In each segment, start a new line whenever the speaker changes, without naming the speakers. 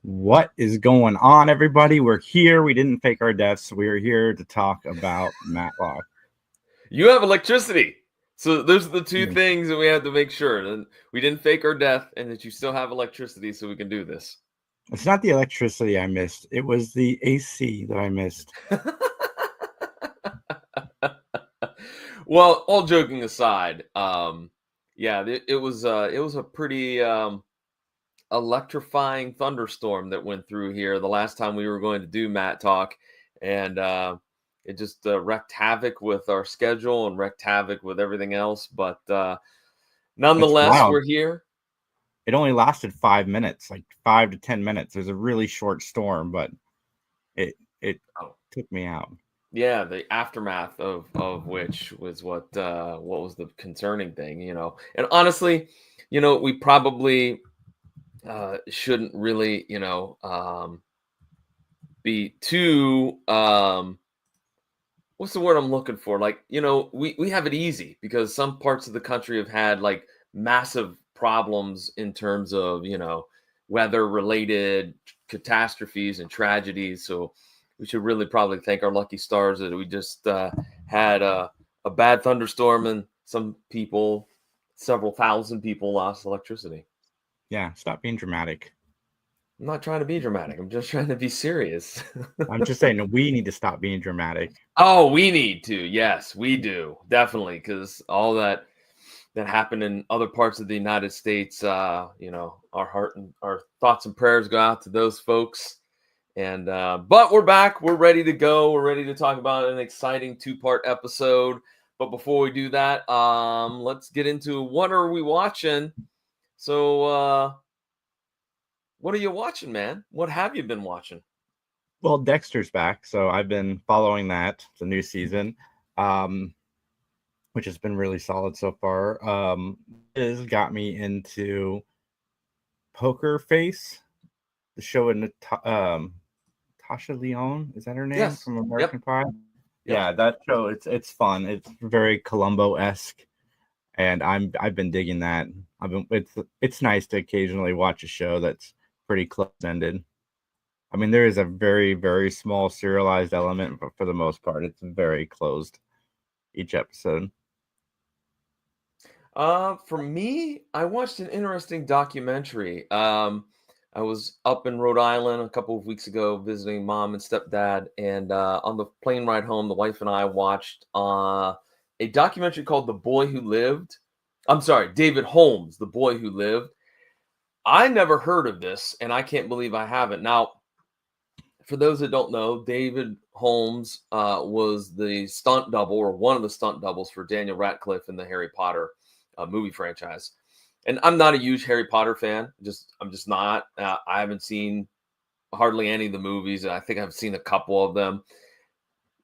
What is going on, everybody? We're here. We didn't fake our deaths. We're here to talk about Matlock.
You have electricity. So those are the two things that we have to make sure. That we didn't fake our death and that you still have electricity so we can do this.
It's not the electricity I missed. It was the AC that I missed.
Well, all joking aside, it was a pretty electrifying thunderstorm that went through here the last time we were going to do Mattalk, and it just wreaked havoc with our schedule and wreaked havoc with everything else. But nonetheless, we're here.
It only lasted 5 minutes, like 5 to 10 minutes. It was a really short storm, but it took me out.
Yeah, the aftermath of which was what was the concerning thing, And honestly, we probably shouldn't really, be too what's the word I'm looking for? Like, we have it easy because some parts of the country have had like massive problems in terms of, weather related catastrophes and tragedies. So we should really probably thank our lucky stars that we just had a bad thunderstorm and some people, several thousand people lost electricity.
Yeah, stop being dramatic.
I'm not trying to be dramatic. I'm just trying to be serious.
I'm just saying we need to stop being dramatic.
Oh, we need to. Yes, we do. Definitely. Because all that happened in other parts of the United States, our heart and our thoughts and prayers go out to those folks. And but we're back. We're ready to go. We're ready to talk about an exciting 2-part episode. But before we do that, let's get into what are we watching. So what are you watching, man? What have you been watching?
Well, Dexter's back, so I've been following that. It's a new season, which has been really solid so far. It has got me into Poker Face, the show with Tasha Leone. Is that her name?
Yes.
From American Pie?
Yep.
Yeah, that show. It's fun. It's very Columbo-esque, and I've been digging that. It's nice to occasionally watch a show that's pretty close-ended. I mean, there is a very, very small serialized element, but for the most part, it's very closed each episode.
For me, I watched an interesting documentary. I was up in Rhode Island a couple of weeks ago visiting mom and stepdad, and on the plane ride home, the wife and I watched a documentary called The Boy Who Lived. I'm sorry, David Holmes, The Boy Who Lived. I never heard of this, and I can't believe I haven't. Now, for those that don't know, David Holmes was the stunt double, or one of the stunt doubles for Daniel Radcliffe in the Harry Potter movie franchise. And I'm not a huge Harry Potter fan. I'm just not. I haven't seen hardly any of the movies. I think I've seen a couple of them.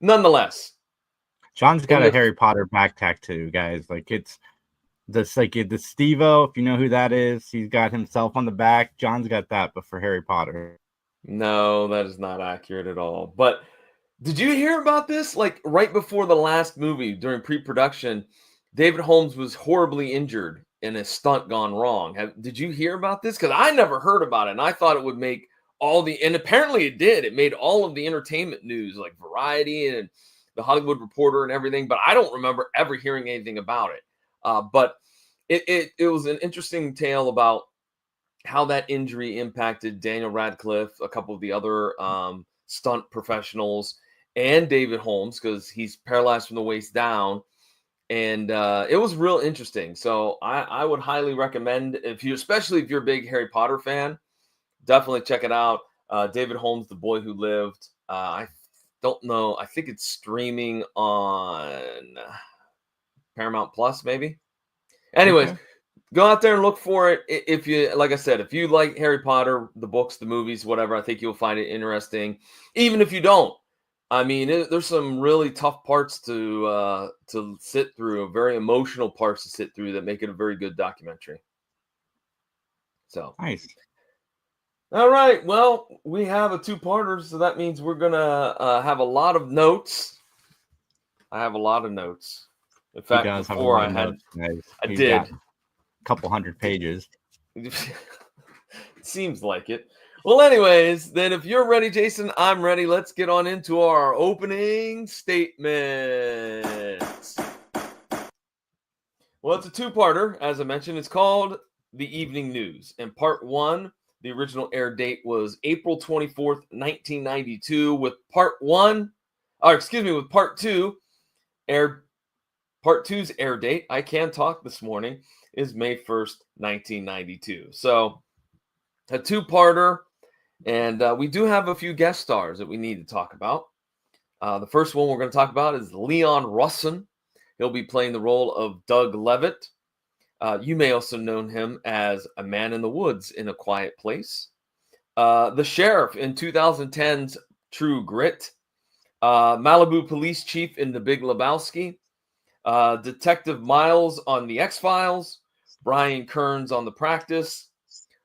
Nonetheless,
John's got a Harry Potter back tattoo, guys. Like it's like the Steve-O, if you know who that is. He's got himself on the back. John's got that, but for Harry Potter.
No, that is not accurate at all. But did you hear about this? Like right before the last movie, during pre-production, David Holmes was horribly injured in a stunt gone wrong. Did you hear about this? Because I never heard about it, and I thought it would make and apparently it did. It made all of the entertainment news, like Variety and the Hollywood Reporter and everything, but I don't remember ever hearing anything about it. But it was an interesting tale about how that injury impacted Daniel Radcliffe, a couple of the other stunt professionals, and David Holmes, because he's paralyzed from the waist down. And it was real interesting. So I would highly recommend, especially if you're a big Harry Potter fan, definitely check it out. David Holmes, The Boy Who Lived. I don't know. I think it's streaming on Paramount Plus, maybe. Anyways, okay. Go out there and look for it. If you, like I said, if you like Harry Potter, the books, the movies, whatever, I think you'll find it interesting. Even if you don't, I mean, there's some really tough parts to sit through, very emotional parts to sit through that make it a very good documentary. So
nice.
All right. Well, we have a 2-parter, so that means we're gonna have a lot of notes. I have a lot of notes. In fact, before I did.
Couple hundred pages.
Seems like it. Well, anyways, then if you're ready, Jason, I'm ready. Let's get on into our opening statements. Well, it's a two-parter, as I mentioned. It's called The Evening News. And part one, the original air date was April 24th, 1992, with part two, part two's air date, I can talk this morning, is May 1st, 1992. So a two-parter, and we do have a few guest stars that we need to talk about. The first one we're going to talk about is Leon Russom. He'll be playing the role of Doug Levitt. You may also know him as a man in the woods in A Quiet Place. The sheriff in 2010's True Grit. Malibu police chief in The Big Lebowski. Detective Miles on The X-Files. Brian Kearns on The Practice.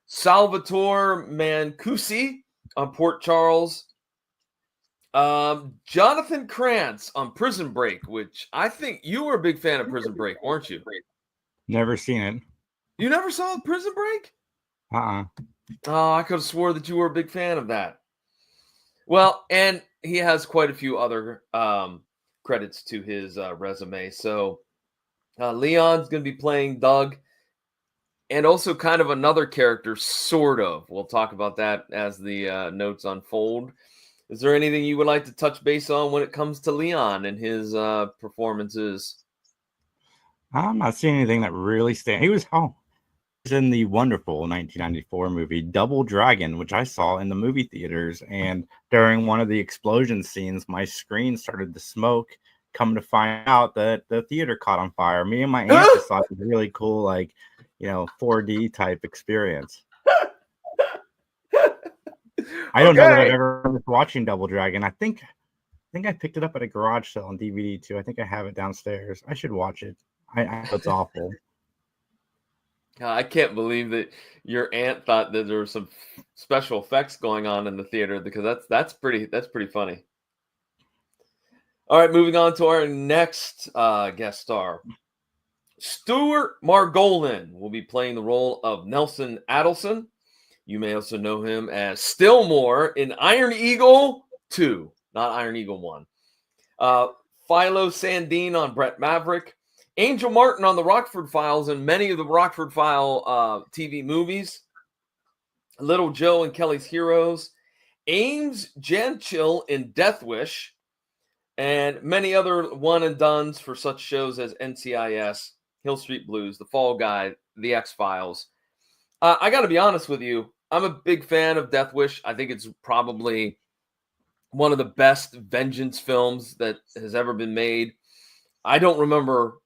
Salvatore Mancusi on Port Charles. Jonathan Krantz on Prison Break, which I think you were a big fan of Prison Break, weren't you?
Never seen it.
You never saw Prison Break? Oh, I could have swore that you were a big fan of that. Well, and he has quite a few other credits to his resume. So Leon's going to be playing Doug, and also kind of another character, sort of. We'll talk about that as the notes unfold. Is there anything you would like to touch base on when it comes to Leon and his performances?
I'm not seeing anything that really stands. He was in the wonderful 1994 movie Double Dragon, which I saw in the movie theaters. And during one of the explosion scenes, my screen started to smoke. Come to find out that the theater caught on fire. Me and my aunt just thought it was a really cool, 4D type experience. I don't know that I've ever been watching Double Dragon. I think I picked it up at a garage sale on DVD too. I think I have it downstairs. I should watch it. I know it's awful.
I can't believe that your aunt thought that there were some special effects going on in the theater, because that's pretty funny. All right, moving on to our next guest star. Stuart Margolin will be playing the role of Nelson Adelson. You may also know him as Stillmore in Iron Eagle 2, not Iron Eagle 1. Philo Sandine on Brett Maverick. Angel Martin on The Rockford Files and many of the Rockford File TV movies. Little Joe and Kelly's Heroes. Ames Janchil in Death Wish. And many other one-and-dones for such shows as NCIS, Hill Street Blues, The Fall Guy, The X-Files. I got to be honest with you. I'm a big fan of Death Wish. I think it's probably one of the best vengeance films that has ever been made. I don't remember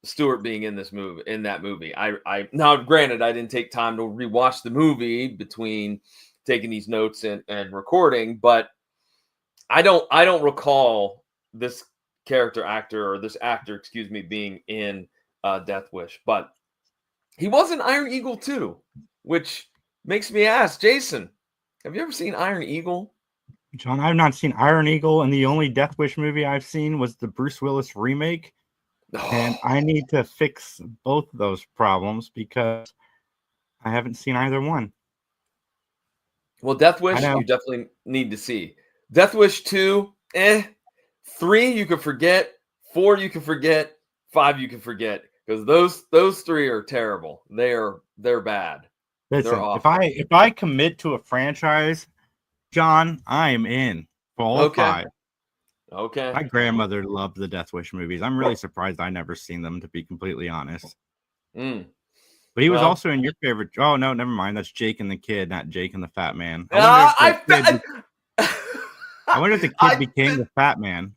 Stewart being in that movie. I now, granted, I didn't take time to rewatch the movie between taking these notes and recording, but I don't recall this actor, being in Death Wish. But he was in Iron Eagle 2, which makes me ask, Jason, have you ever seen Iron Eagle?
John, I've not seen Iron Eagle, and the only Death Wish movie I've seen was the Bruce Willis remake. And I need to fix both of those problems because I haven't seen either one.
Well, Death Wish, you definitely need to see. Death Wish 2, 3 you can forget, 4 you can forget, 5 you can forget, because those 3 are terrible. They're bad.
Listen, they're awful. If I commit to a franchise, John, I'm in for all 5.
Okay.
My grandmother loved the Death Wish movies. I'm really surprised I never seen them, to be completely honest. But he was also in your favorite. Oh no, never mind. That's Jake and the Kid, not Jake and the Fat Man. I wonder if the kid became the Fat Man.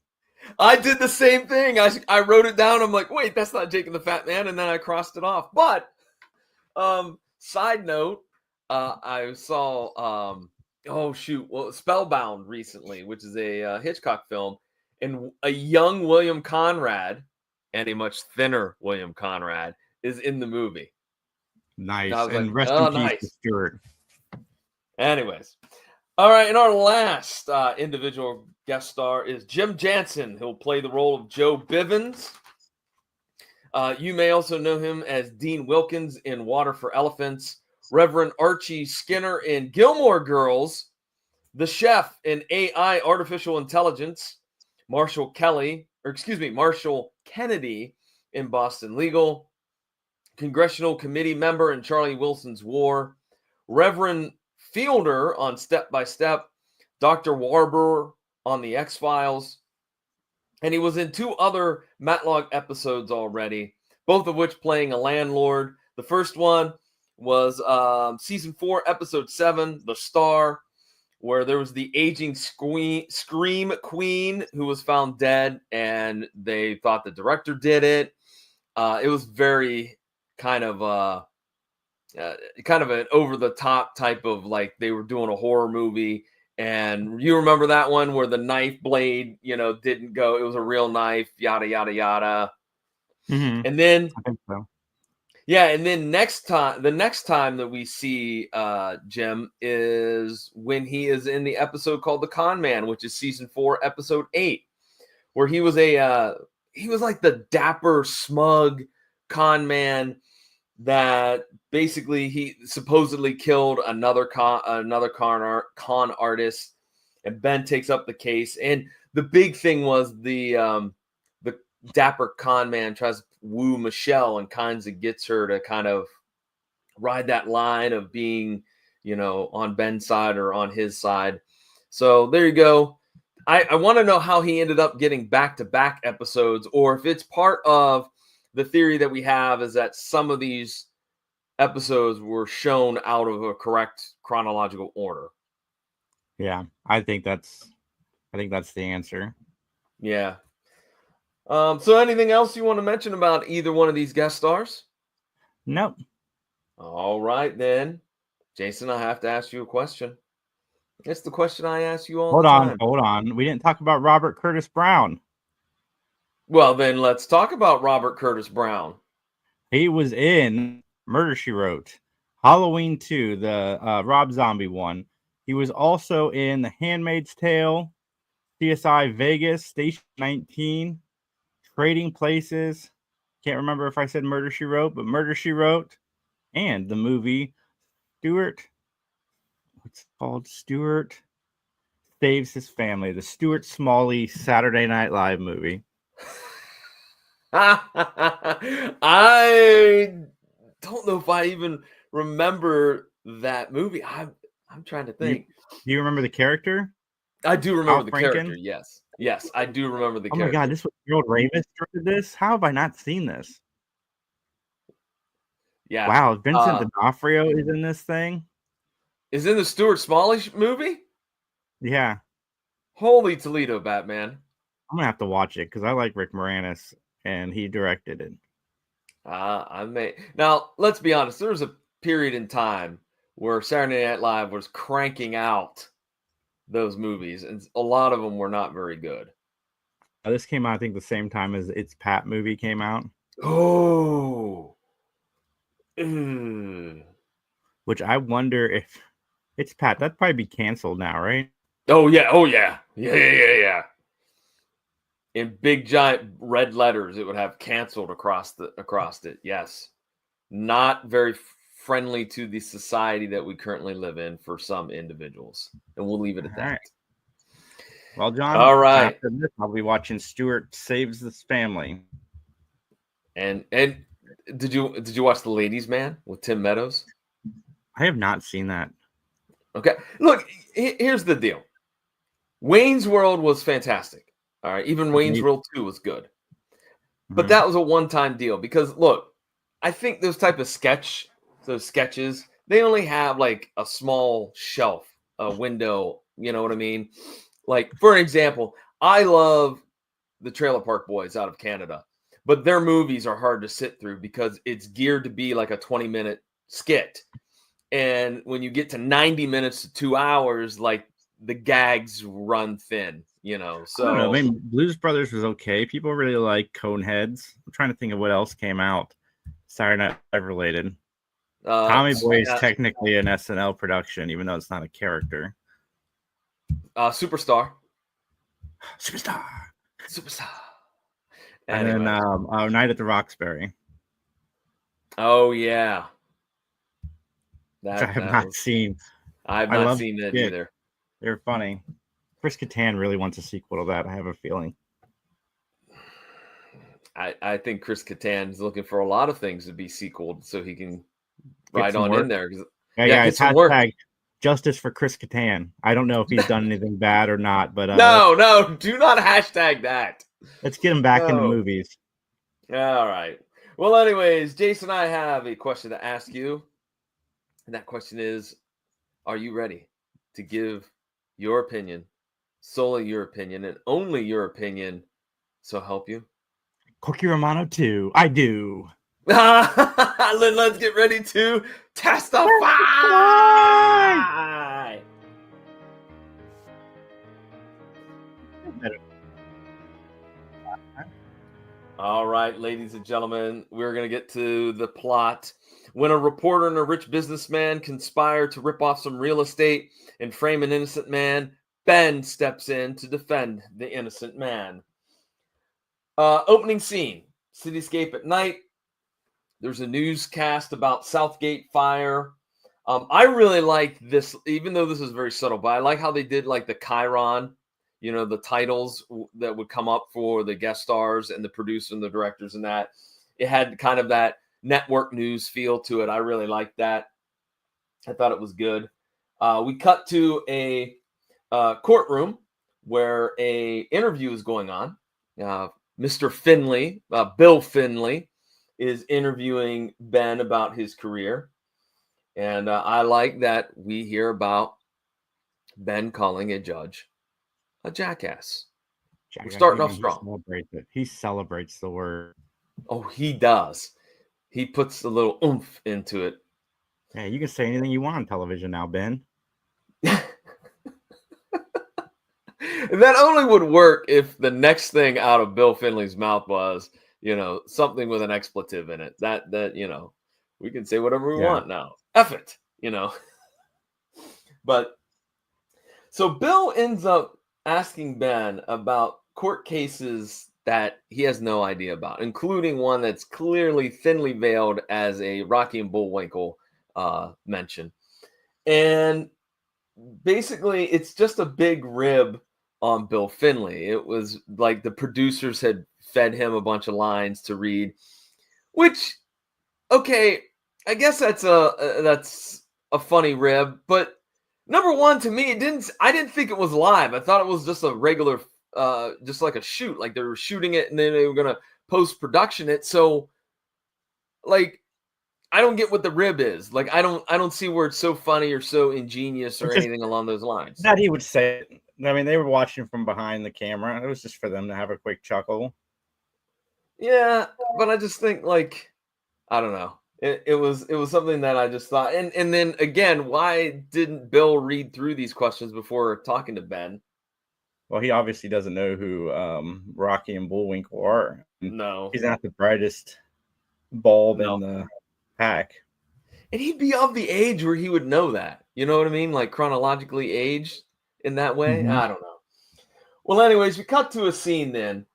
I did the same thing. I wrote it down. I'm like, wait, that's not Jake and the Fat Man, and then I crossed it off. But side note, I saw Spellbound recently, which is a Hitchcock film, and a young William Conrad and a much thinner William Conrad is in the movie.
Nice. And rest in peace to Stuart.
Anyways. All right, and our last individual guest star is Jim Jansen. He'll play the role of Joe Bivens. You may also know him as Dean Wilkins in Water for Elephants, Reverend Archie Skinner in Gilmore Girls, the chef in AI Artificial Intelligence, Marshall Kennedy in Boston Legal, congressional committee member in Charlie Wilson's War, Reverend Fielder on Step by Step, Dr. Warburg on The X-Files, and he was in 2 other Matlock episodes already, both of which playing a landlord. The first one was season 4, episode 7, The Star, where there was the aging scream queen who was found dead, and they thought the director did it. It was very kind of an over-the-top type of, like, they were doing a horror movie. And you remember that one where the knife blade, didn't go. It was a real knife, yada, yada, yada.
Mm-hmm.
And then,
I think so.
yeah, and then the next time that we see Jim is when he is in the episode called The Con Man, which is season 4, episode 8, where he was like the dapper, smug con man that basically he supposedly killed another con artist, and Ben takes up the case. And the big thing was the dapper con man tries to woo Michelle and kind of gets her to kind of ride that line of being, on Ben's side or on his side. So there you go. I want to know how he ended up getting back-to-back episodes, or if it's part of the theory that we have is that some of these episodes were shown out of a correct chronological order.
Yeah, I think that's the answer.
Yeah. So anything else you want to mention about either one of these guest stars?
Nope.
All right, then. Jason, I have to ask you a question. It's the question I ask you all the time.
Hold on. We didn't talk about Robert Curtis Brown.
Well, then let's talk about Robert Curtis Brown.
He was in Murder, She Wrote, Halloween 2, the Rob Zombie one. He was also in The Handmaid's Tale, CSI Vegas, Station 19, Trading Places. Can't remember if I said Murder, She Wrote, but Murder, She Wrote, and the movie Stuart Saves His Family, the Stuart Smalley Saturday Night Live movie.
I don't know if I even remember that movie. I'm trying to think.
Do you remember the character?
I do remember the
Franken?
character. Yes, I do remember the character.
Oh my God, this was Harold Ramis directed this? How have I not seen this?
Yeah.
Wow, Vincent D'Onofrio is in this thing?
Is in the Stuart Smalley movie?
Yeah.
Holy Toledo, Batman.
I'm going to have to watch it because I like Rick Moranis and he directed it.
Now, let's be honest. There was a period in time where Saturday Night Live was cranking out those movies, and a lot of them were not very good.
This came out, I think, the same time as It's Pat movie came out.
Oh.
Which I wonder if It's Pat, that'd probably be canceled now, right?
Oh, yeah. Yeah. In big giant red letters, it would have canceled across it. Yes. Not very friendly to the society that we currently live in for some individuals. And we'll leave it at that.
Right. Well, John,
all right.
After this, I'll be watching Stuart Saves His Family.
And did you watch The Ladies' Man with Tim Meadows?
I have not seen that.
Okay. Look, here's the deal. Wayne's World was fantastic. All right. Even Wayne's World 2 was good. But that was a one-time deal because, look, I think those type of sketches, they only have like a small shelf, a window, you know what I mean? Like, for example, I love the Trailer Park Boys out of Canada, but their movies are hard to sit through because it's geared to be like a 20-minute skit. And when you get to 90 minutes to 2 hours, like the gags run thin, So
I don't know. I mean, Blues Brothers was okay. People really like Coneheads. I'm trying to think of what else came out. Saturday Night Live related. Tommy Boy is technically an SNL production, even though it's not a character.
Superstar.
And then Night at the Roxbury.
Oh yeah.
which I have not seen.
I have not seen that either.
They're funny. Chris Kattan really wants a sequel to that. I have a feeling.
I think Chris Kattan is looking for a lot of things to be sequeled so he can ride on in there.
Yeah, it's hashtag justice for Chris Kattan. I don't know if he's done anything bad or not, but
no, do not hashtag that.
Let's get him back into movies.
All right. Well, anyways, Jason, I have a question to ask you. And that question is, are you ready to give your opinion, solely your opinion, and only your opinion, so help you?
Corky Romano 2. I do.
Let's get ready to testify. All right, ladies and gentlemen, we're going to get to the plot. When a reporter and a rich businessman conspire to rip off some real estate and frame an innocent man, Ben steps in to defend the innocent man. Opening scene, cityscape at night. There's a newscast about Southgate fire. I really like this, even though this is very subtle, but I like how they did like the Chiron, the titles that would come up for the guest stars and the producer and the directors and that. It had kind of that network news feel to it. I really liked that. I thought it was good. We cut to a courtroom where a interview is going on. Mr. Finley, Bill Finley, is interviewing Ben about his career. And I like that we hear about Ben calling a judge a jackass. We're starting off strong.
He celebrates the word.
Oh, he does. He puts a little oomph into it.
Yeah, you can say anything you want on television now, Ben.
That only would work if the next thing out of Bill Finley's mouth was, something with an expletive in it. That we can say whatever we want now. F it, But so Bill ends up asking Ben about court cases that he has no idea about, including one that's clearly thinly veiled as a Rocky and Bullwinkle mention. And basically, it's just a big rib on Bill Finley. It was like the producers had fed him a bunch of lines to read, which, okay, I guess that's a funny rib. But number one, to me, I didn't think it was live. I thought it was just a regular, just like a shoot, like they were shooting it and then they were gonna post-production it. So, like, I don't get what the rib is. Like, I don't see where it's so funny or so ingenious or anything along those lines.
That he would say. I mean, they were watching from behind the camera. It was just for them to have a quick chuckle.
Yeah, but I just think, like, I don't know. It was something that I just thought. And then again, why didn't Bill read through these questions before talking to Ben?
Well, he obviously doesn't know who Rocky and Bullwinkle are.
No,
he's not the brightest bulb in the pack.
And he'd be of the age where he would know that. You know what I mean? Like chronologically aged in that way. I don't know. Well, anyways, we cut to a scene then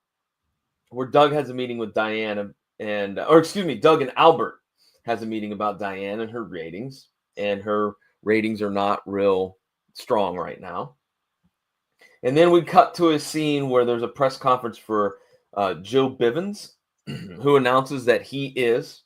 where Doug has a meeting with Diane Doug and Albert has a meeting about Diane and her ratings. And her ratings are not real strong right now. And then we cut to a scene where there's a press conference for Joe Bivens, who announces that he is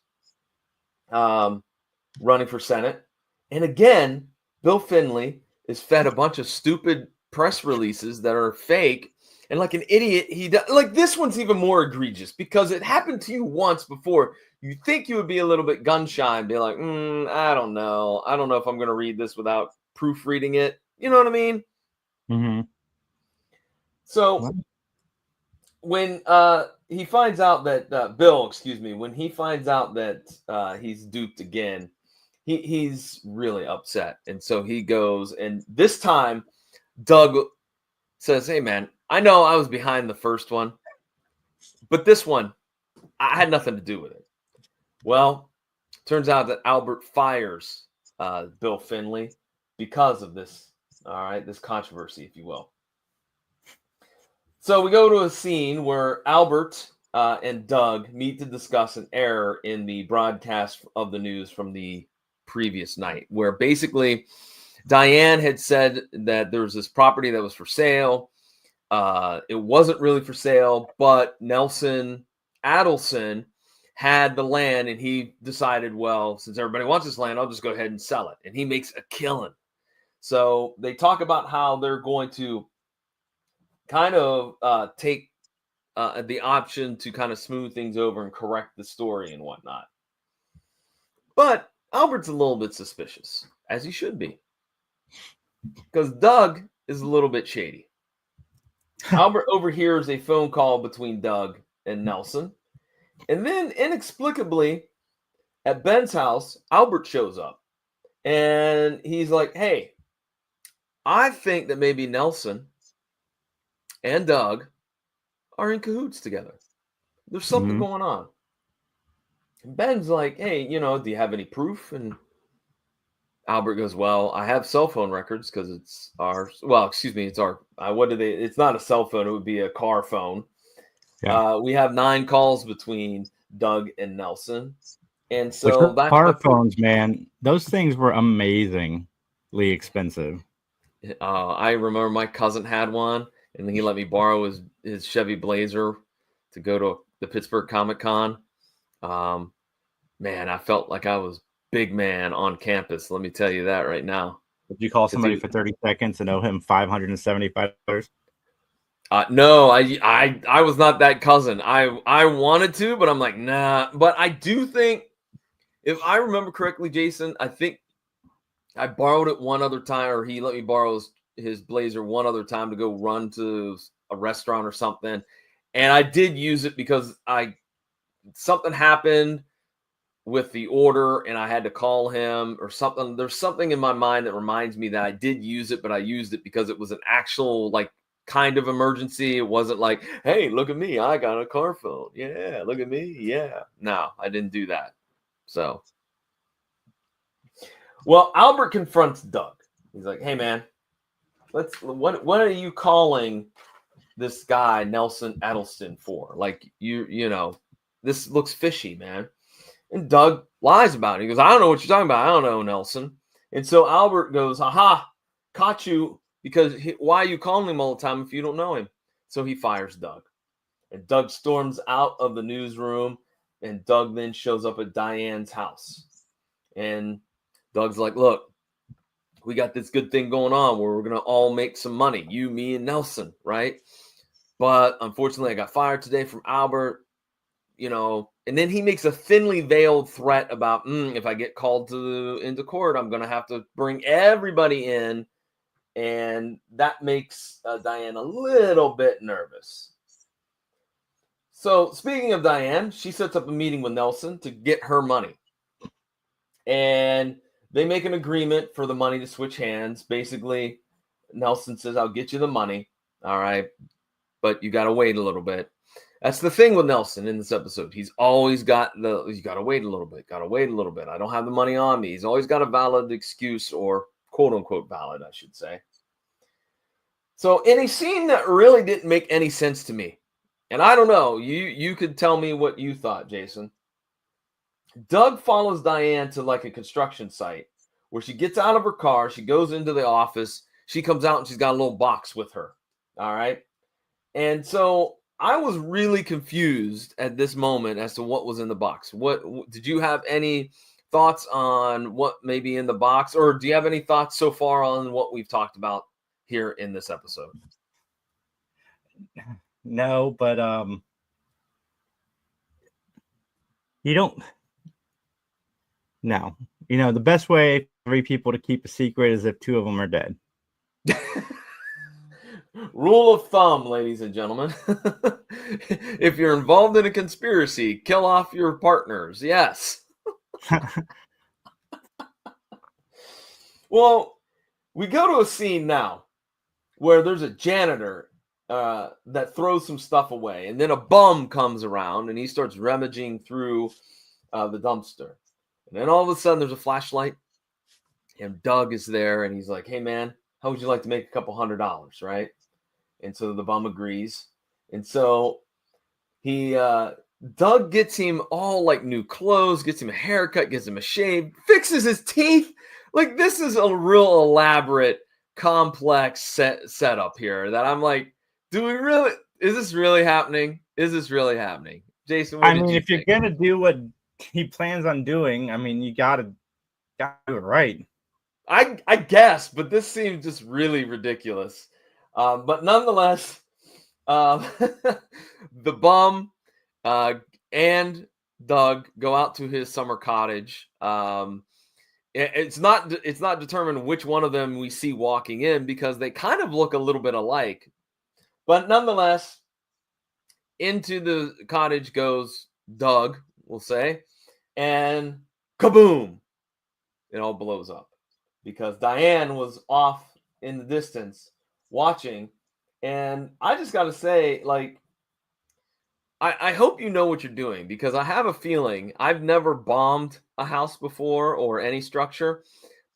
running for Senate. And again, Bill Finley is fed a bunch of stupid press releases that are fake. And like an idiot, like this one's even more egregious because it happened to you once before. You think you would be a little bit gun shy and be like, I don't know. I don't know if I'm going to read this without proofreading it. You know what I mean?
Mm-hmm.
So when he finds out that when he finds out that he's duped again, he's really upset. And so he goes, and this time Doug says, hey, man, I know I was behind the first one, but this one, I had nothing to do with it. Well, turns out that Albert fires Bill Finley because of this, this controversy, if you will. So we go to a scene where Albert and Doug meet to discuss an error in the broadcast of the news from the previous night, where basically Diane had said that there was this property that was for sale. It wasn't really for sale, but Nelson Adelson had the land, and he decided, well, since everybody wants this land, I'll just go ahead and sell it. And he makes a killing. So they talk about how they're going to kind of take the option to kind of smooth things over and correct the story and whatnot. But Albert's a little bit suspicious, as he should be, because Doug is a little bit shady. Albert overhears a phone call between Doug and Nelson. And then inexplicably at Ben's house, Albert shows up and he's like, hey, I think that maybe Nelson and Doug are in cahoots together. There's something going on. And Ben's like, hey, do you have any proof? And Albert goes, well, I have cell phone records because it's our, it's our, it's not a cell phone. It would be a car phone. Yeah. We have 9 calls between Doug and Nelson. And so
that's car phones, man. Those things were amazingly expensive.
I remember my cousin had one, and then he let me borrow his Chevy Blazer to go to the Pittsburgh Comic-Con. Man, I felt like I was big man on campus. Let me tell you that right now.
Would you call somebody for 30 seconds and owe him $575?
No, I was not that cousin. I wanted to, but I'm like, nah. But I do think, if I remember correctly, Jason, I think I borrowed it one other time, or he let me borrow his Blazer one other time to go run to a restaurant or something. And I did use it because something happened with the order and I had to call him or something. There's something in my mind that reminds me that I did use it, but I used it because it was an actual kind of emergency. It wasn't like, hey, look at me, I got a car phone. Yeah, look at me. Yeah. No, I didn't do that. So, well, Albert confronts Doug. He's like, hey man, what are you calling this guy Nelson Adelson for? Like, this looks fishy, man. And Doug lies about it. He goes, I don't know what you're talking about. I don't know, Nelson. And so Albert goes, aha, caught you, because why are you calling him all the time if you don't know him? So he fires Doug. And Doug storms out of the newsroom, and Doug then shows up at Diane's house. And Doug's like, look, we got this good thing going on where we're going to all make some money. You, me, and Nelson, right? But unfortunately, I got fired today from Albert, and then he makes a thinly veiled threat about, if I get called into court, I'm going to have to bring everybody in. And that makes Diane a little bit nervous. So speaking of Diane, she sets up a meeting with Nelson to get her money. And they make an agreement for the money to switch hands. Basically, Nelson says, I'll get you the money. All right. But you got to wait a little bit. That's the thing with Nelson in this episode. He's always got you got to wait a little bit. Got to wait a little bit. I don't have the money on me. He's always got a valid excuse, or quote unquote valid, I should say. So in a scene that really didn't make any sense to me, and I don't know, you could tell me what you thought, Jason. Doug follows Diane to a construction site where she gets out of her car. She goes into the office. She comes out and she's got a little box with her. All right. And so I was really confused at this moment as to what was in the box. What did you have any thoughts on what may be in the box, or do you have any thoughts so far on what we've talked about here in this episode?
No, but you don't. No, the best way for 3 people to keep a secret is if 2 of them are dead.
Rule of thumb, ladies and gentlemen. If you're involved in a conspiracy, kill off your partners. Yes. Well, we go to a scene now where there's a janitor that throws some stuff away, and then a bum comes around and he starts rummaging through the dumpster. And then all of a sudden there's a flashlight, and Doug is there, and he's like, hey man, how would you like to make a couple $100, right? And so the bum agrees. And so he Doug gets him all like new clothes, gets him a haircut, gives him a shave, fixes his teeth. Like, this is a real elaborate, complex setup here that I'm like, is this really happening? Is this really happening? Jason, what
I
did
mean,
you
if you're
think?
gonna do what he plans on doing, I mean, you gotta do it right.
I guess, but this seems just really ridiculous. But nonetheless, the bum and Doug go out to his summer cottage. It's not determined which one of them we see walking in because they kind of look a little bit alike. But nonetheless, into the cottage goes Doug, we'll say, and kaboom! It all blows up because Diane was off in the distance watching. And I just got to say, like, I hope you know what you're doing because I have a feeling I've never bombed a house before or any structure,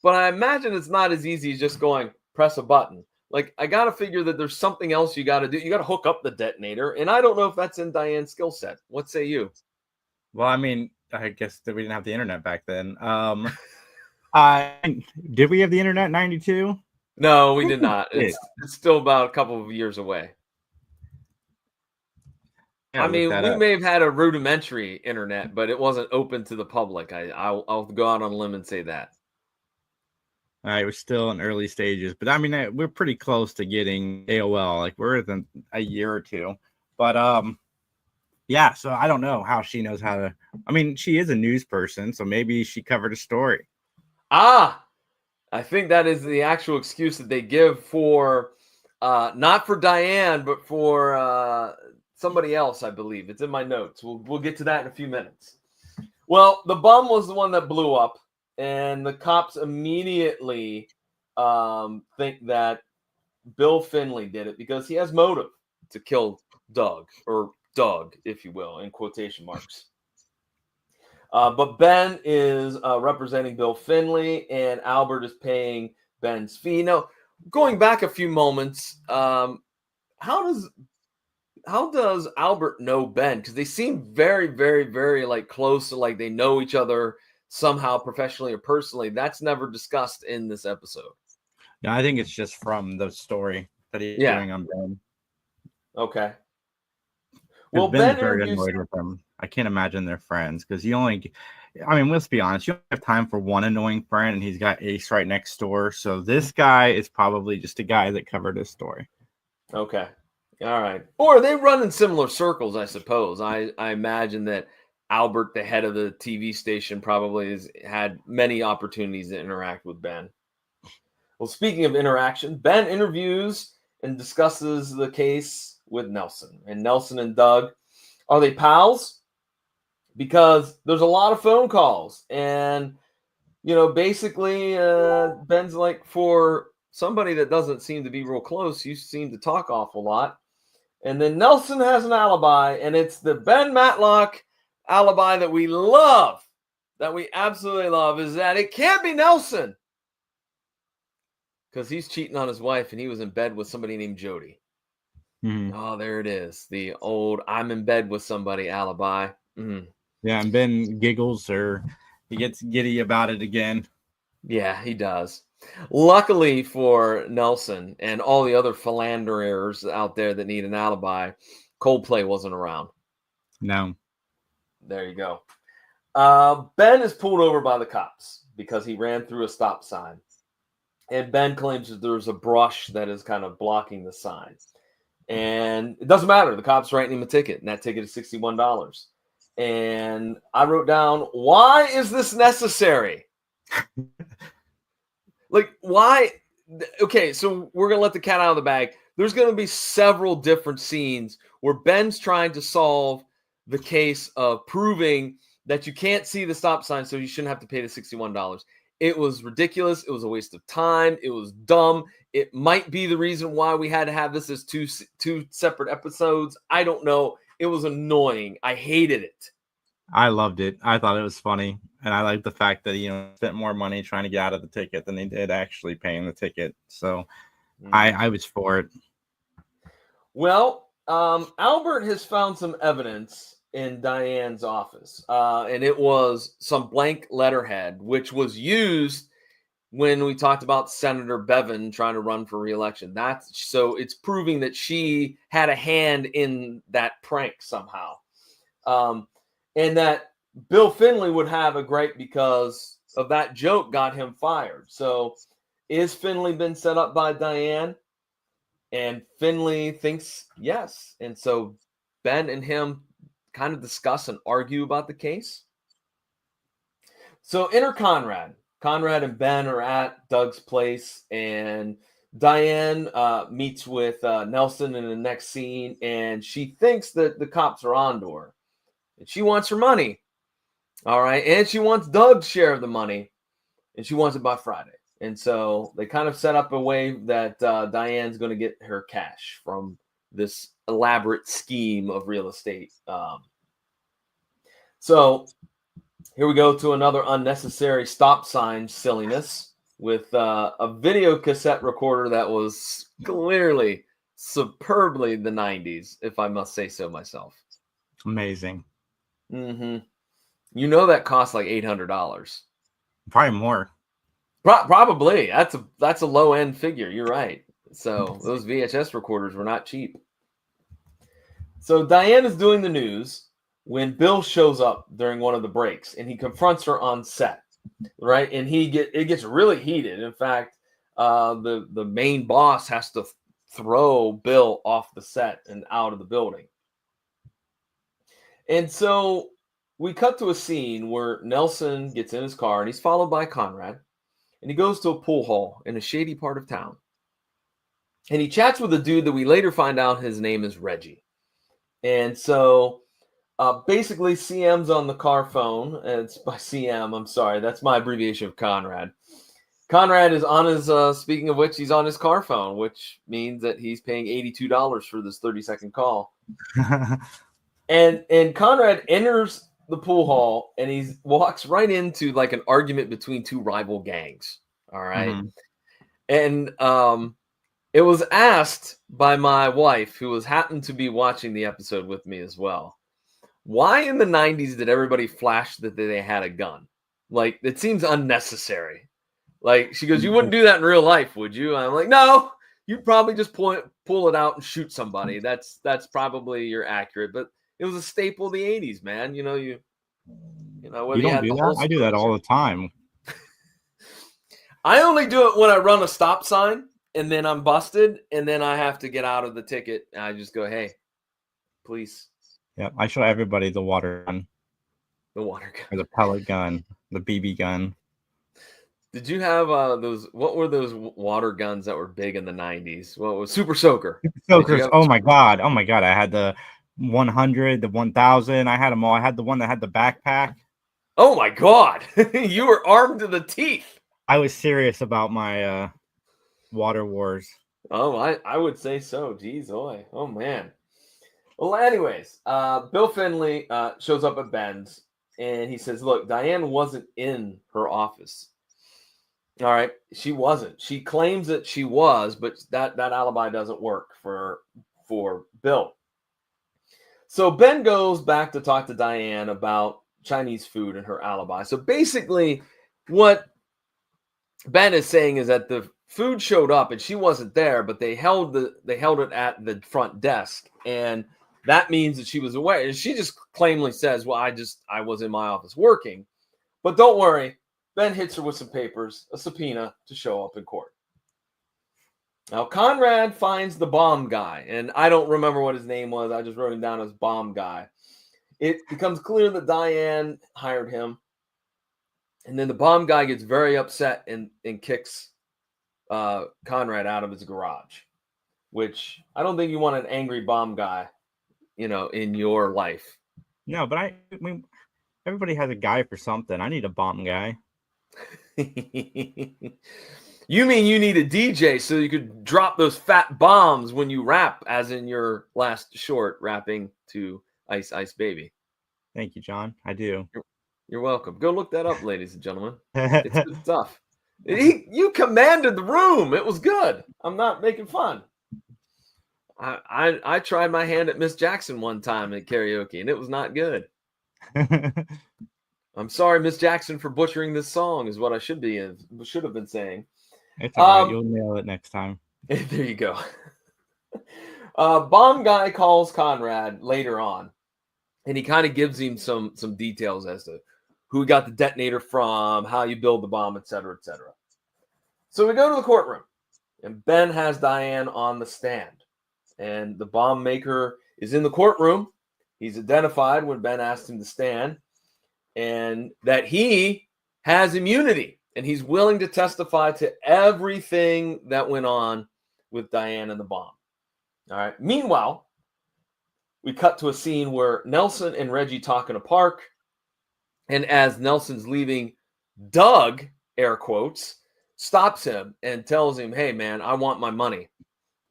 but I imagine it's not as easy as just going press a button. Like, I got to figure that there's something else you got to do. You got to hook up the detonator. And I don't know if that's in Diane's skill set. What say you?
Well, I mean, I guess that we didn't have the internet back then. I did we have the internet in 92?
No, we did not.
Yeah.
It's still about a couple of years away. I mean, we may have had a rudimentary internet, but it wasn't open to the public. I'll go out on a limb and say that.
It was still in early stages, but I mean, we're pretty close to getting AOL. Like, we're within a year or two. But yeah. So I don't know how she knows how to. I mean, she is a news person, so maybe she covered a story.
I think that is the actual excuse that they give for, not for Diane, but for somebody else. I believe it's in my notes. We'll get to that in a few minutes. Well, the bum was the one that blew up. And the cops immediately think that Bill Finley did it because he has motive to kill Doug, or Doug, if you will, in quotation marks. But Ben is representing Bill Finley, and Albert is paying Ben's fee. Now, going back a few moments, how does Albert know Ben? Because they seem very, very, very like close, to like they know each other somehow, professionally or personally. That's never discussed in this episode.
Yeah, I think it's just from the story that he's doing on Ben.
Okay. Well,
Ben's very annoyed with him. I can't imagine they're friends because I mean, let's be honest, you don't have time for one annoying friend, and he's got Ace right next door. So this guy is probably just a guy that covered his story.
Okay. All right. Or they run in similar circles, I suppose. I imagine that Albert, the head of the TV station, probably has had many opportunities to interact with Ben. Well, speaking of interaction, Ben interviews and discusses the case with Nelson. And Nelson and Doug, are they pals? Because there's a lot of phone calls. And, basically, Ben's like, for somebody that doesn't seem to be real close, you seem to talk awful lot. And then Nelson has an alibi, and it's the Ben Matlock alibi that we love, that we absolutely love, is that it can't be Nelson because he's cheating on his wife and he was in bed with somebody named Jody. Mm-hmm. Oh, there it is. The old I'm in bed with somebody alibi. Mm-hmm.
Yeah, and Ben giggles, or he gets giddy about it again.
Yeah, he does. Luckily for Nelson and all the other philanderers out there that need an alibi, Coldplay wasn't around.
No.
There you go. Ben is pulled over by the cops because he ran through a stop sign. And Ben claims that there's a brush that is kind of blocking the sign. And it doesn't matter. The cops writing him a ticket, and that ticket is $61. And I wrote down, why is this necessary? Like, why? Okay, so we're going to let the cat out of the bag. There's going to be several different scenes where Ben's trying to solve the case of proving that you can't see the stop sign, so you shouldn't have to pay the $61. It was ridiculous. It was a waste of time. It was dumb. It might be the reason why we had to have this as two separate episodes. I don't know. It was annoying. I hated it.
I loved it. I thought it was funny. And I liked the fact that, spent more money trying to get out of the ticket than they did actually paying the ticket. So I was for it.
Well, Albert has found some evidence in Diane's office, and it was some blank letterhead, which was used when we talked about Senator Bevin trying to run for re-election. So it's proving that she had a hand in that prank somehow, and that Bill Finley would have a gripe because of that joke got him fired. So is Finley been set up by Diane? And Finley thinks yes. And so Ben and him kind of discuss and argue about the case. So enter Conrad. Conrad and Ben are at Doug's place, and Diane meets with Nelson in the next scene, and she thinks that the cops are onto her. And she wants her money. All right. And she wants Doug's share of the money, and she wants it by Friday. And so they kind of set up a way that Diane's going to get her cash from this elaborate scheme of real estate. So here we go to another unnecessary stop sign silliness with a video cassette recorder that was clearly, superbly the 90s, if I must say so myself.
Amazing.
Mm-hmm. You know that cost like $800.
Probably more.
Probably. That's a low end figure. You're right. So those VHS recorders were not cheap. So Diane is doing the news when Bill shows up during one of the breaks, and he confronts her on set, right? And it gets really heated. In fact, the main boss has to throw Bill off the set and out of the building. And so we cut to a scene where Nelson gets in his car, and he's followed by Conrad. And he goes to a pool hall in a shady part of town. And he chats with a dude that we later find out his name is Reggie. And so basically CM's on the car phone. And it's by CM, I'm sorry. That's my abbreviation of Conrad. Conrad is on his, speaking of which, he's on his car phone, which means that he's paying $82 for this 30-second call. And Conrad enters the pool hall, and he walks right into like an argument between two rival gangs. All right. Mm-hmm. And it was asked by my wife, who happened to be watching the episode with me as well, why in the 90s did everybody flash that they had a gun? Like, it seems unnecessary. Like, she goes, you wouldn't do that in real life, would you? I'm like, no, you'd probably just pull it out and shoot somebody. That's probably you're accurate, but it was a staple of the 80s, man. You know, you know,
you don't do that. I do that all the time.
I only do it when I run a stop sign and then I'm busted and then I have to get out of the ticket. And I just go, hey, please.
Yeah, I show everybody the water gun.
The water gun.
Or the pellet gun, the BB gun.
Did you have those? What were those water guns that were big in the 90s? What was Super Soaker?
Soakers. Oh my god. I had the 100, the 1000. I had them all. I had the one that had the backpack.
Oh my god. You were armed to the teeth.
I was serious about my water wars.
Oh, I would say so. Geez, oh man. Well, anyways, Bill Finley shows up at Ben's and he says, look, Diane wasn't in her office. All right. She wasn't. She claims that she was, but that alibi doesn't work for Bill. So Ben goes back to talk to Diane about Chinese food and her alibi. So basically what Ben is saying is that the food showed up and she wasn't there, but they held it at the front desk, and that means that she was away. And she just claimly says, well, I was in my office working. But don't worry, Ben hits her with some papers, a subpoena to show up in court. Now, Conrad finds the bomb guy, and I don't remember what his name was. I just wrote him down as bomb guy. It becomes clear that Diane hired him. And then the bomb guy gets very upset and kicks Conrad out of his garage, which I don't think you want an angry bomb guy, in your life.
No, but I mean, everybody has a guy for something. I need a bomb guy.
You mean you need a DJ so you could drop those fat bombs when you rap, as in your last short rapping to Ice Ice Baby.
Thank you, John. I do.
You're welcome. Go look that up, ladies and gentlemen. It's good stuff. You commanded the room. It was good. I'm not making fun. I tried my hand at Miss Jackson one time at karaoke, and it was not good. I'm sorry, Miss Jackson, for butchering this song, is what I should have been saying.
It's all right. You'll nail it next time.
There you go. Bomb guy calls Conrad later on, and he kind of gives him some details as to who he got the detonator from, how you build the bomb, et cetera, et cetera. So we go to the courtroom, and Ben has Diane on the stand, and the bomb maker is in the courtroom. He's identified when Ben asked him to stand, and that he has immunity, and he's willing to testify to everything that went on with Diane and the bomb. All right. Meanwhile, we cut to a scene where Nelson and Reggie talk in a park, and as Nelson's leaving, Doug, air quotes, stops him and tells him, hey, man, I want my money.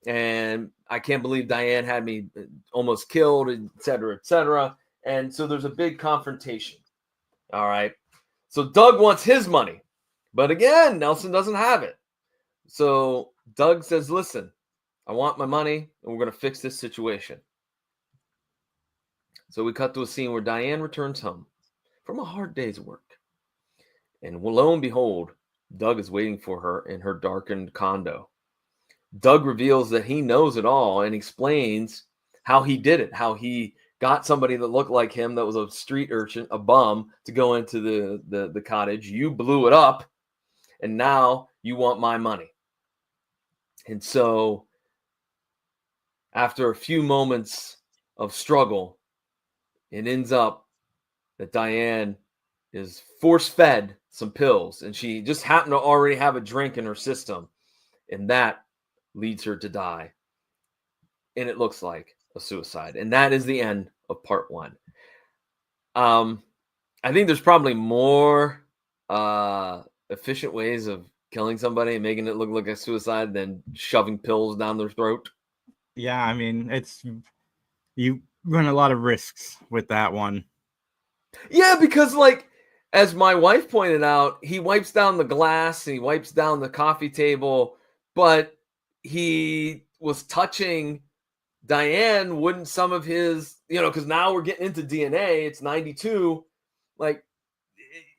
And I can't believe Diane had me almost killed, et cetera, et cetera. And so there's a big confrontation. All right. So Doug wants his money. But again, Nelson doesn't have it. So Doug says, listen, I want my money, and we're going to fix this situation. So we cut to a scene where Diane returns home from a hard day's work. And lo and behold, Doug is waiting for her in her darkened condo. Doug reveals that he knows it all and explains how he did it, how he got somebody that looked like him that was a street urchin, a bum, to go into the cottage. You blew it up, and now you want my money. And so after a few moments of struggle, it ends up that Diane is force-fed some pills, and she just happened to already have a drink in her system, and that leads her to die. And it looks like a suicide. And that is the end of part one. I think there's probably more efficient ways of killing somebody and making it look like a suicide than shoving pills down their throat.
Yeah, I mean, you run a lot of risks with that one.
Yeah, because like, as my wife pointed out, he wipes down the glass and he wipes down the coffee table, but he was touching Diane. Wouldn't some of his, because now we're getting into DNA, it's 92, like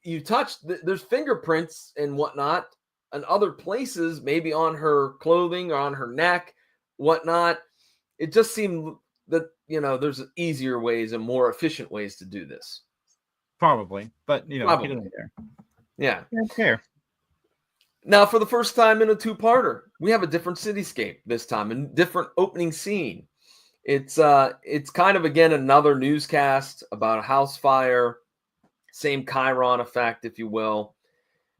you touch, there's fingerprints and whatnot and other places, maybe on her clothing or on her neck, whatnot. It just seemed that, there's easier ways and more efficient ways to do this.
Probably, but
Probably.
He doesn't care.
Yeah.
He doesn't care.
Now, for the first time in a two-parter, we have a different cityscape this time, a different opening scene. It's kind of, again, another newscast about a house fire, same Chiron effect, if you will.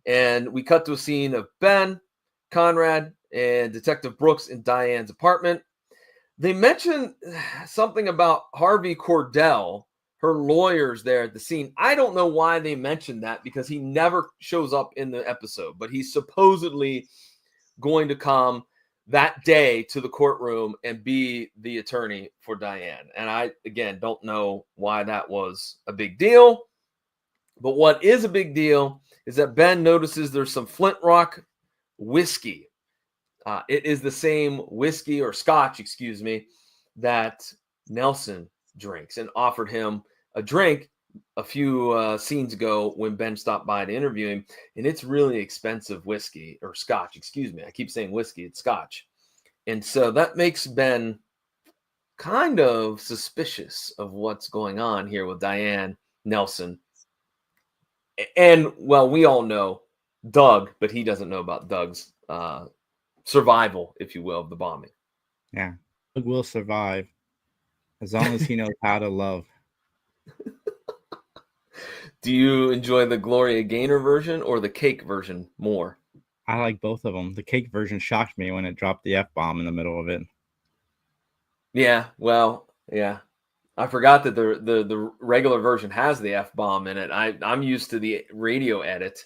And we cut to a scene of Ben, Conrad, and Detective Brooks in Diane's apartment. They mention something about Harvey Cordell, her lawyers there at the scene. I don't know why they mentioned that, because he never shows up in the episode, but he's supposedly going to come that day to the courtroom and be the attorney for Diane. And I, again, don't know why that was a big deal. But what is a big deal is that Ben notices there's some Flint Rock whiskey. It is the same whiskey or scotch, that Nelson drinks, and offered him a drink a few scenes ago when Ben stopped by to interview him. And it's really expensive whiskey or scotch, I keep saying whiskey, it's scotch. And so that makes Ben kind of suspicious of what's going on here with Diane, Nelson. And, well, we all know Doug, but he doesn't know about Doug's survival, if you will, of the bombing.
Yeah, Doug will survive as long as he knows how to love.
Do you enjoy the Gloria Gaynor version or the cake version more?
I like both of them. The cake version shocked me when it dropped the F-bomb in the middle of it.
Yeah, well, yeah. I forgot that the regular version has the F-bomb in it. I'm used to the radio edit.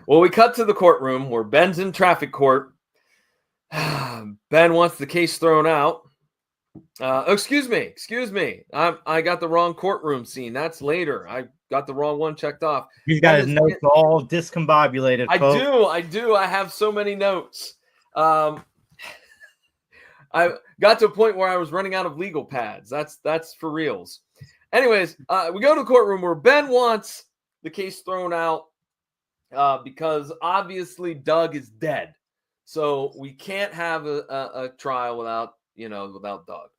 Well, we cut to the courtroom where Ben's in traffic court. Ben wants the case thrown out. Excuse me. I got the wrong courtroom scene. That's later. I got the wrong one checked off.
He's got his notes all discombobulated.
I do. I have so many notes. I got to a point where I was running out of legal pads. That's for reals. Anyways, we go to the courtroom where Ben wants the case thrown out because obviously Doug is dead. So we can't have a trial without Doug.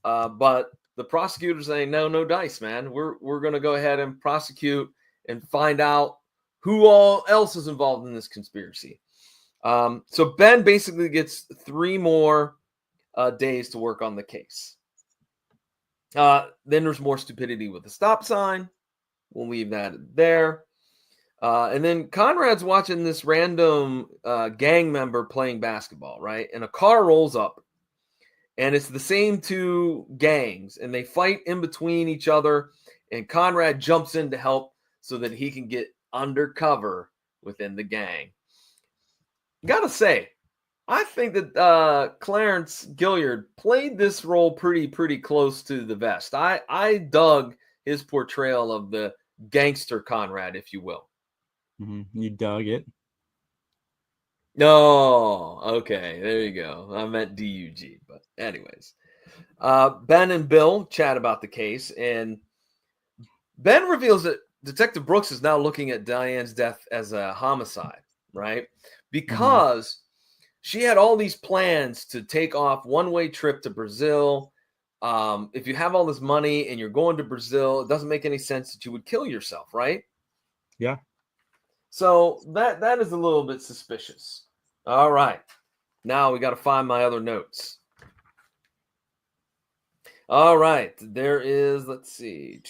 But the prosecutor's saying, no dice, man. We're going to go ahead and prosecute and find out who all else is involved in this conspiracy. So Ben basically gets 3 more days to work on the case. Then there's more stupidity with the stop sign. We'll leave that there. And then Conrad's watching this random gang member playing basketball, right? And a car rolls up, and it's the same 2 gangs, and they fight in between each other, and Conrad jumps in to help so that he can get undercover within the gang. Gotta say, I think that Clarence Gilliard played this role pretty close to the vest. I dug his portrayal of the gangster Conrad, if you will.
Mm-hmm. You dug it.
No, okay, there you go. I meant DUG, but anyways. Ben and Bill chat about the case, and Ben reveals that Detective Brooks is now looking at Diane's death as a homicide, right? Because she had all these plans to take off one-way trip to Brazil. If you have all this money and you're going to Brazil, it doesn't make any sense that you would kill yourself, right?
Yeah.
So that is a little bit suspicious. All right. Now we got to find my other notes. All right. There is, let's see.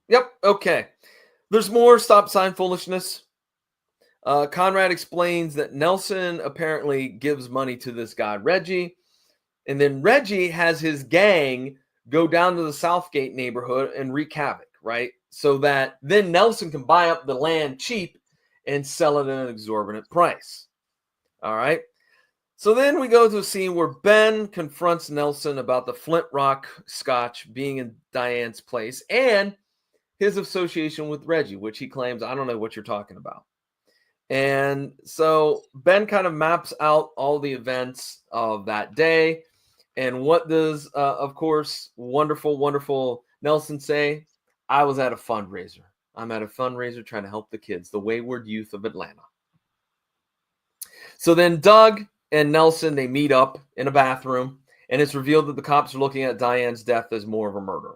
Yep. Okay. There's more stop sign foolishness. Conrad explains that Nelson apparently gives money to this guy, Reggie. And then Reggie has his gang go down to the Southgate neighborhood and wreak havoc, right? So that then Nelson can buy up the land cheap and sell it at an exorbitant price. All right. So then we go to a scene where Ben confronts Nelson about the Flint Rock Scotch being in Diane's place and his association with Reggie, which he claims, I don't know what you're talking about. And so Ben kind of maps out all the events of that day. And what does, of course, wonderful Nelson say? I was at a fundraiser. I'm at a fundraiser trying to help the kids, the wayward youth of Atlanta. So then Doug and Nelson, they meet up in a bathroom, and it's revealed that the cops are looking at Diane's death as more of a murder.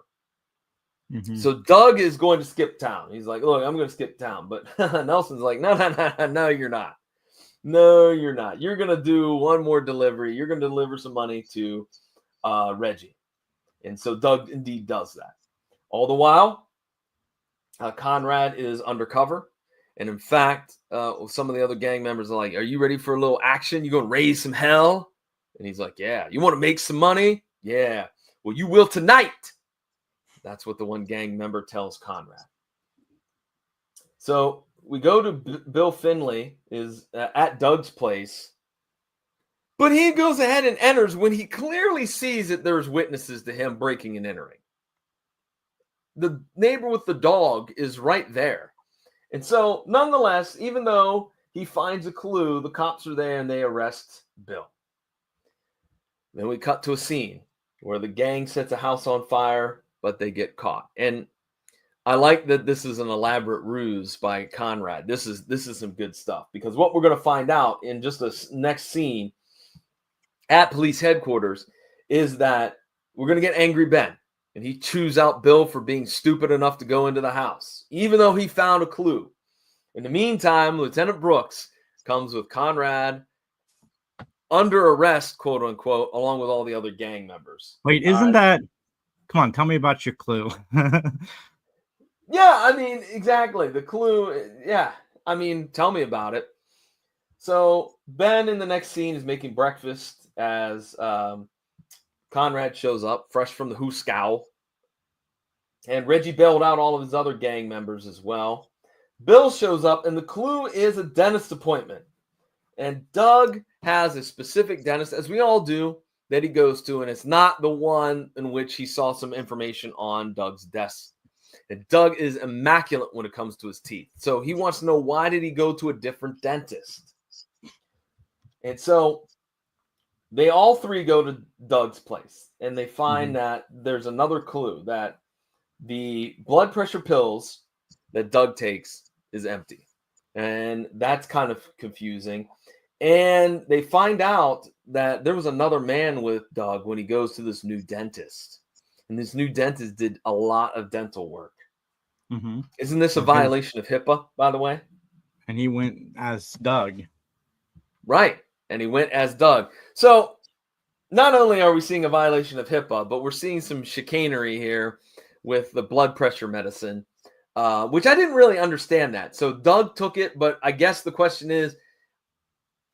Mm-hmm. So Doug is going to skip town. He's like, look, I'm going to skip town. But Nelson's like, no, you're not. No, you're not. You're going to do one more delivery. You're going to deliver some money to Reggie. And so Doug indeed does that. All the while, Conrad is undercover. And in fact, some of the other gang members are like, are you ready for a little action? You going to raise some hell? And he's like, yeah. You want to make some money? Yeah. Well, you will tonight. That's what the one gang member tells Conrad. So we go to Bill Finley is at Doug's place. But he goes ahead and enters when he clearly sees that there's witnesses to him breaking and entering. The neighbor with the dog is right there. And so, nonetheless, even though he finds a clue, the cops are there and they arrest Bill. Then we cut to a scene where the gang sets a house on fire, but they get caught. And I like that this is an elaborate ruse by Conrad. This is some good stuff, because what we're going to find out in just the next scene at police headquarters is that we're going to get Angry Ben. And he chews out Bill for being stupid enough to go into the house, even though he found a clue. In the meantime, Lieutenant Brooks comes with Conrad under arrest, quote unquote, along with all the other gang members.
Wait, isn't that... Come on, tell me about your clue.
Yeah, I mean, exactly. The clue, yeah. I mean, tell me about it. So Ben in the next scene is making breakfast as Conrad shows up, fresh from the Hooskow. And Reggie bailed out all of his other gang members as well. Bill shows up, and the clue is a dentist appointment. And Doug has a specific dentist, as we all do, that he goes to, and it's not the one in which he saw some information on Doug's desk. And Doug is immaculate when it comes to his teeth. So he wants to know, why did he go to a different dentist? And so they all three go to Doug's place, and they find that there's another clue that the blood pressure pills that Doug takes is empty. And that's kind of confusing. And they find out that there was another man with Doug when he goes to this new dentist. And this new dentist did a lot of dental work. Isn't this a violation of HIPAA, by the way?
And he went as Doug.
Right. And he went as Doug. So not only are we seeing a violation of HIPAA, but we're seeing some chicanery here with the blood pressure medicine, which I didn't really understand that. So Doug took it, but I guess the question is,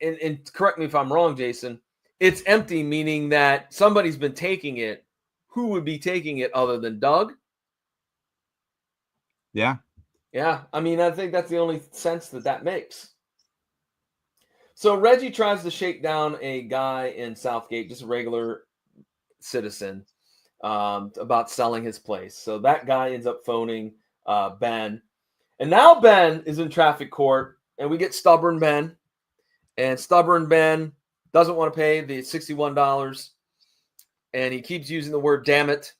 and correct me if I'm wrong, Jason, it's empty, meaning that somebody's been taking it. Who would be taking it other than Doug?
Yeah.
Yeah. I mean, I think that's the only sense that makes. So Reggie tries to shake down a guy in Southgate, just a regular citizen, about selling his place. So that guy ends up phoning Ben. And now Ben is in traffic court, and we get stubborn Ben. And stubborn Ben doesn't want to pay the $61. And he keeps using the word damn it.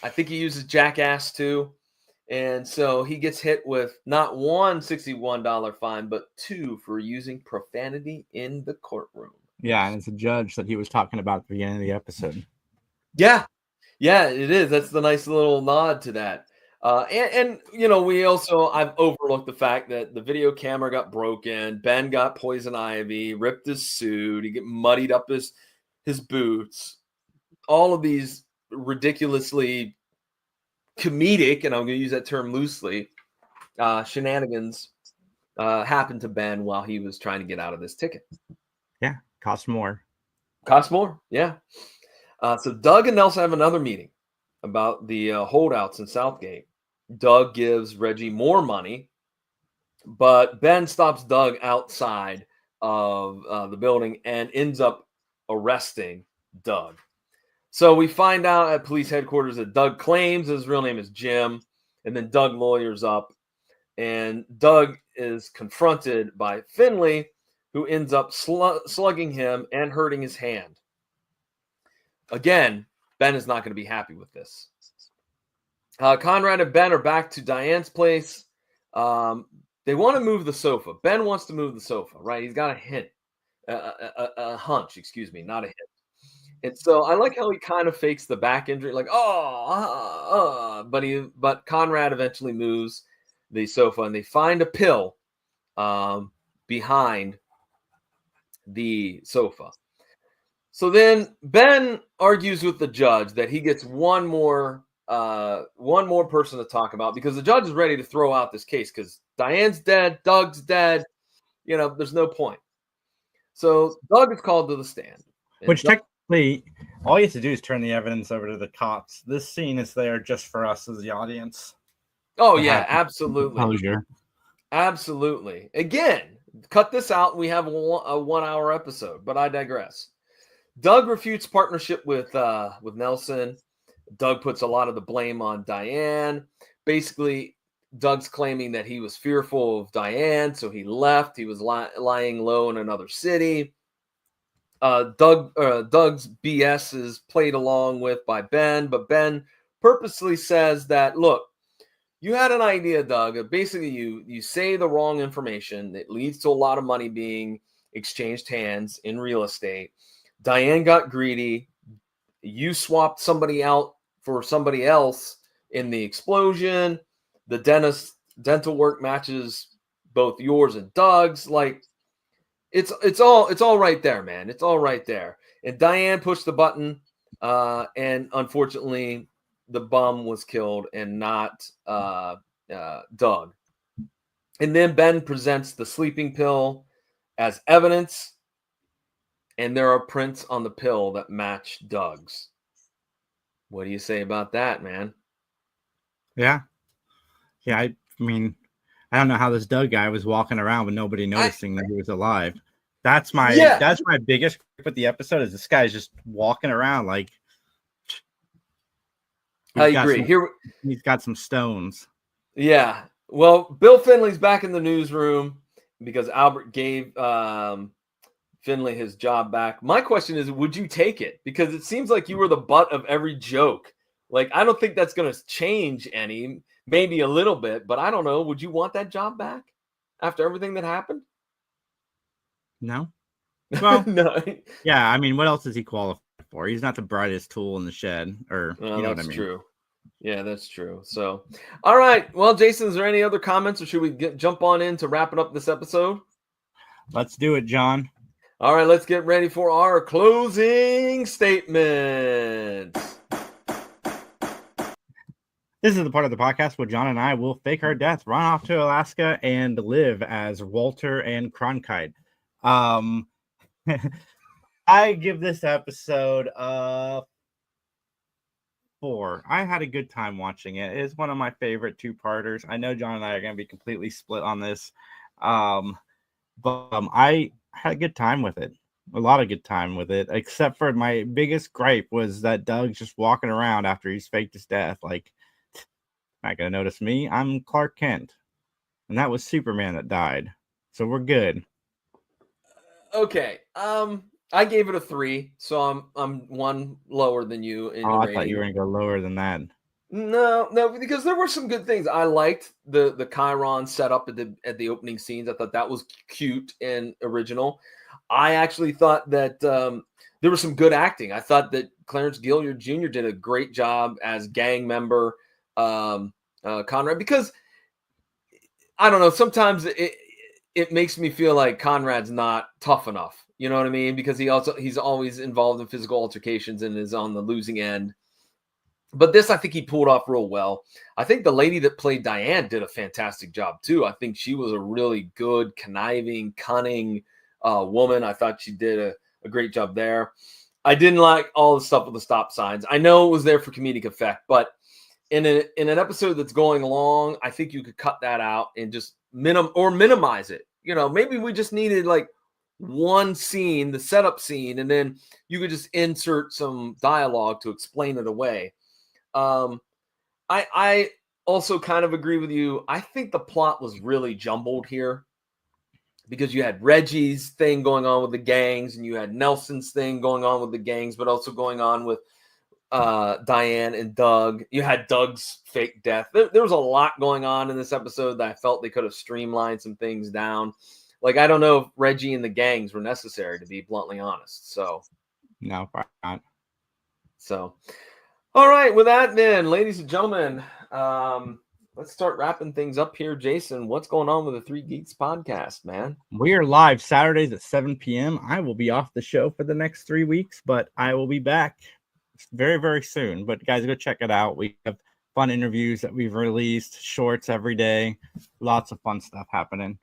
I think he uses jackass too. And so he gets hit with not one $61 fine, but two for using profanity in the courtroom.
Yeah, and it's a judge that he was talking about at the beginning of the episode.
Yeah. Yeah, it is. That's the nice little nod to that. And you know, I've overlooked the fact that the video camera got broken. Ben got poison ivy, ripped his suit. He get muddied up his boots. All of these ridiculously comedic, and I'm going to use that term loosely, shenanigans happened to Ben while he was trying to get out of this ticket.
Yeah, cost more.
Yeah. So Doug and Nelson have another meeting about the holdouts in Southgate. Doug gives Reggie more money, but Ben stops Doug outside of the building and ends up arresting Doug. So we find out at police headquarters that Doug claims his real name is Jim, and then Doug lawyers up, and Doug is confronted by Finley, who ends up slugging him and hurting his hand. Again, Ben is not going to be happy with this. Conrad and Ben are back to Diane's place. They want to move the sofa. Ben wants to move the sofa, right? He's got a hunch, excuse me, not a hint. And so I like how he kind of fakes the back injury, like, but Conrad eventually moves the sofa, and they find a pill behind the sofa. So then Ben argues with the judge that he gets one more person to talk about, because the judge is ready to throw out this case because Diane's dead, Doug's dead. You know, there's no point. So Doug is called to the stand.
Which technically, all you have to do is turn the evidence over to the cops. This scene is there just for us as the audience.
Oh, yeah, absolutely.
Closure.
Absolutely. Again, cut this out. We have a 1 hour episode, but I digress. Doug refutes partnership with Nelson. Doug puts a lot of the blame on Diane. Basically, Doug's claiming that he was fearful of Diane, so he left. He was lying low in another city. Doug's BS is played along with by Ben, but Ben purposely says that, look, you had an idea, Doug. Basically, you say the wrong information. It leads to a lot of money being exchanged hands in real estate. Diane got greedy. You swapped somebody out for somebody else in the explosion. The dental work matches both yours and Doug's. Like, it's all right there, man. It's all right there. And Diane pushed the button, and unfortunately, the bum was killed and not Doug. And then Ben presents the sleeping pill as evidence, and there are prints on the pill that match Doug's. What do you say about that, man?
Yeah. I mean, I don't know how this Doug guy was walking around with nobody noticing that he was alive. That's my biggest gripe with the episode, is this guy's just walking around like.
I agree.
He's got some stones.
Yeah. Well, Bill Finley's back in the newsroom because Albert gave Finley his job back. My question is, would you take it? Because it seems like you were the butt of every joke. Like, I don't think that's going to change any, maybe a little bit, but I don't know. Would you want that job back after everything that happened?
No. Well,
no.
Yeah, I mean, what else is he qualified for? He's not the brightest tool in the shed, or
Well,
you know what I
that's
mean.
true. Yeah, that's true. So, all right. Well, Jason, is there any other comments, or should we jump on into wrapping up this episode?
Let's do it, John.
All right, let's get ready for our closing statements.
This is the part of the podcast where John and I will fake our death, run off to Alaska, and live as Walter and Cronkite. I give this episode a 4. I had a good time watching it. It's one of my favorite two-parters. I know John and I are going to be completely split on this, but I had a good time with it. A lot of good time with it, except for my biggest gripe was that Doug's just walking around after he's faked his death. Like, not going to notice me. I'm Clark Kent. And that was Superman that died. So we're good.
Okay. I gave it a 3, so I'm one lower than you in your
I
rating.
thought you were going to go lower than that.
No, because there were some good things. I liked the Chiron setup at the opening scenes. I thought that was cute and original. I actually thought that there was some good acting. I thought that Clarence Gilliard Jr. did a great job as gang member Conrad, because I don't know, sometimes it makes me feel like Conrad's not tough enough. You know what I mean? Because he's always involved in physical altercations and is on the losing end. But this, I think he pulled off real well. I think the lady that played Diane did a fantastic job too. I think she was a really good, conniving, cunning woman. I thought she did a great job there. I didn't like all the stuff with the stop signs. I know it was there for comedic effect, but in an episode that's going along, I think you could cut that out and just minimize it. You know, maybe we just needed like one scene, the setup scene, and then you could just insert some dialogue to explain it away. I also kind of agree with you. I think the plot was really jumbled here because you had Reggie's thing going on with the gangs, and you had Nelson's thing going on with the gangs, but also going on with Diane and Doug. You had Doug's fake death. There was a lot going on in this episode that I felt they could have streamlined some things down. Like, I don't know if Reggie and the gangs were necessary, to be bluntly honest. So,
no, probably not.
So, all right. With that, then, ladies and gentlemen, let's start wrapping things up here. Jason, what's going on with the Three Geeks podcast, man?
We are live Saturdays at 7 p.m. I will be off the show for the next 3 weeks, but I will be back very, very soon. But guys, go check it out. We have fun interviews that we've released, shorts every day, lots of fun stuff happening.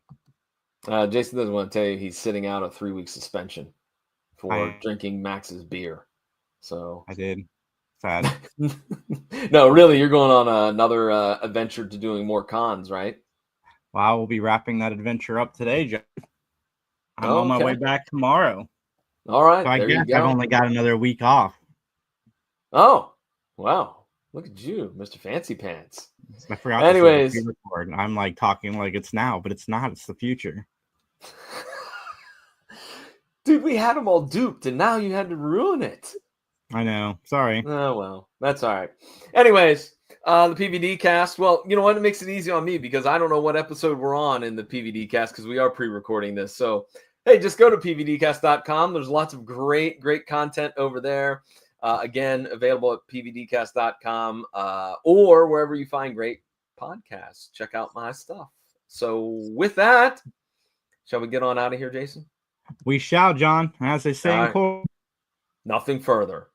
Jason doesn't want to tell you he's sitting out a 3-week suspension for drinking Max's beer. So
I did. Sad.
No, really, you're going on another adventure to doing more cons, right?
Well, I will be wrapping that adventure up today, Jeff. I'm on my way back tomorrow.
All right.
So I guess I've only got another week off.
Oh, wow. Look at you, Mr. Fancy Pants.
I forgot.
Anyways,
to record. I'm like talking like it's now, but it's not. It's the future.
Dude, we had them all duped, and now you had to ruin it.
I know. Sorry.
Oh, well, that's all right. Anyways, the PVD cast. Well, you know what? It makes it easy on me because I don't know what episode we're on in the PVD cast because we are pre-recording this. So, hey, just go to pvdcast.com. There's lots of great content over there. Again, available at pvdcast.com or wherever you find great podcasts. Check out my stuff. So with that, shall we get on out of here, Jason?
We shall, John. As they say in court.
Nothing further.